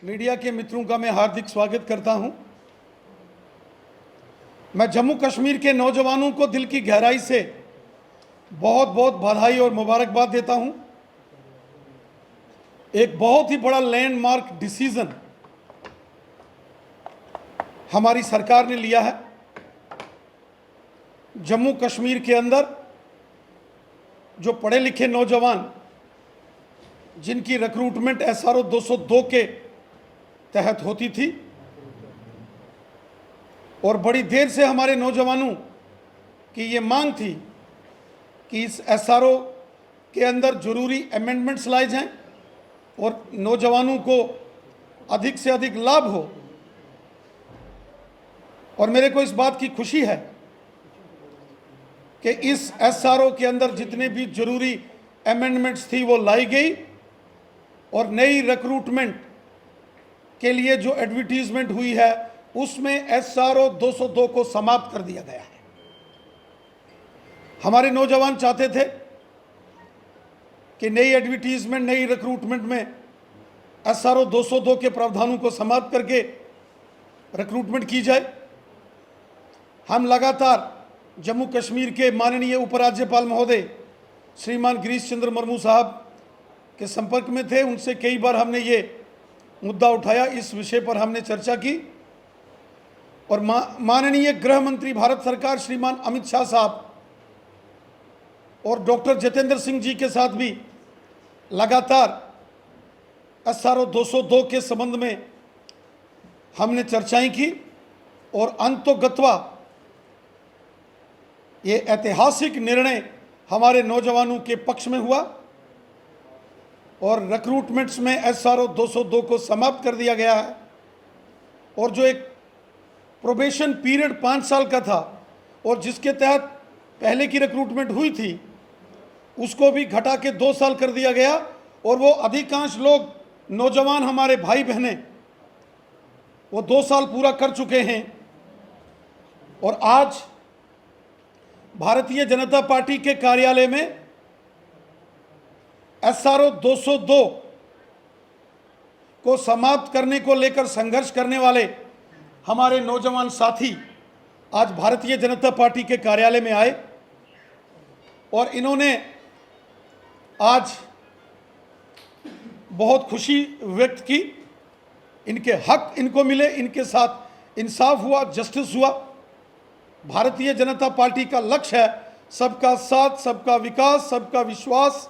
Media के मित्रों का मैं हार्दिक स्वागत करता हूं। मैं जम्मू कश्मीर के नौजवानों को दिल की गहराई से बहुत बहुत बधाई और मुबारकबाद देता हूं। एक बहुत ही बड़ा लैंडमार्क डिसीजन हमारी सरकार ने लिया है। जम्मू कश्मीर के अंदर जो पढ़े लिखे नौजवान जिनकी रिक्रूटमेंट SRO 202 के तहत होती थी और बड़ी देर से हमारे नौजवानों की ये मांग थी कि इस SRO के अंदर जरूरी अमेंडमेंट्स लाए जाएं और नौजवानों को अधिक से अधिक लाभ हो। और मेरे को इस बात की खुशी है कि इस SRO के अंदर जितने भी जरूरी अमेंडमेंट्स थी वो लाई गई और नई रिक्रूटमेंट के लिए जो एडवर्टीजमेंट हुई है उसमें SRO 202 को समाप्त कर दिया गया है। हमारे नौजवान चाहते थे कि नई एडवर्टीजमेंट नई रिक्रूटमेंट में SRO 202 के प्रावधानों को समाप्त करके रिक्रूटमेंट की जाए। हम लगातार जम्मू कश्मीर के माननीय उपराज्यपाल महोदय श्रीमान गिरीश चंद्र मुर्मू साहब के संपर्क में थे। उनसे कई बार हमने ये मुद्दा उठाया, इस विषय पर हमने चर्चा की और माननीय गृह मंत्री भारत सरकार श्रीमान अमित शाह साहब और डॉक्टर जितेंद्र सिंह जी के साथ भी लगातार SRO 202 के संबंध में हमने चर्चाएं की और अंतोगत्वा ये ऐतिहासिक निर्णय हमारे नौजवानों के पक्ष में हुआ और रिक्रूटमेंट्स में SRO 202 को समाप्त कर दिया गया है। और जो एक प्रोबेशन पीरियड 5 साल का था और जिसके तहत पहले की रिक्रूटमेंट हुई थी उसको भी घटा के 2 साल कर दिया गया और वो अधिकांश लोग नौजवान हमारे भाई बहनें वो 2 साल पूरा कर चुके हैं। और आज भारतीय जनता पार्टी के कार्यालय में SRO 202 को समाप्त करने को लेकर संघर्ष करने वाले हमारे नौजवान साथी आज भारतीय जनता पार्टी के कार्यालय में आए और इन्होंने आज बहुत खुशी व्यक्त की। इनके हक इनको मिले, इनके साथ इंसाफ हुआ, जस्टिस हुआ। भारतीय जनता पार्टी का लक्ष्य है सबका साथ, सबका विकास, सबका विश्वास,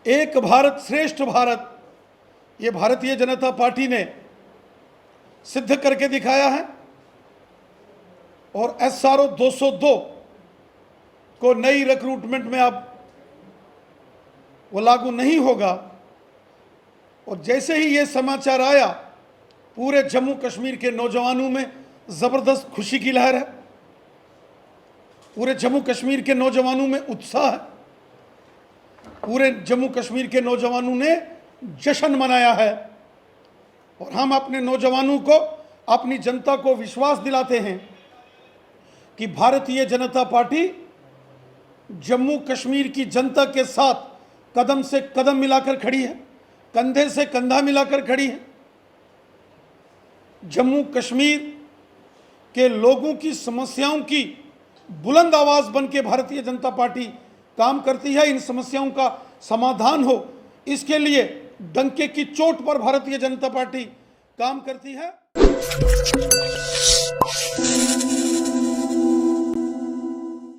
एक भारत श्रेष्ठ भारत। ये भारतीय जनता पार्टी ने सिद्ध करके दिखाया है और SRO 202 को नई रिक्रूटमेंट में अब वो लागू नहीं होगा। और जैसे ही ये समाचार आया पूरे जम्मू कश्मीर के नौजवानों में जबरदस्त खुशी की लहर है। पूरे जम्मू कश्मीर के नौजवानों में उत्साह है। पूरे जम्मू कश्मीर के नौजवानों ने जश्न मनाया है और हम अपने नौजवानों को, अपनी जनता को विश्वास दिलाते हैं कि भारतीय जनता पार्टी जम्मू कश्मीर की जनता के साथ कदम से कदम मिलाकर खड़ी है, कंधे से कंधा मिलाकर खड़ी है। जम्मू कश्मीर के लोगों की समस्याओं की बुलंद आवाज बन के भारतीय जनता पार्टी काम करती है। इन समस्याओं का समाधान हो इसके लिए डंके की चोट पर भारतीय जनता पार्टी काम करती है।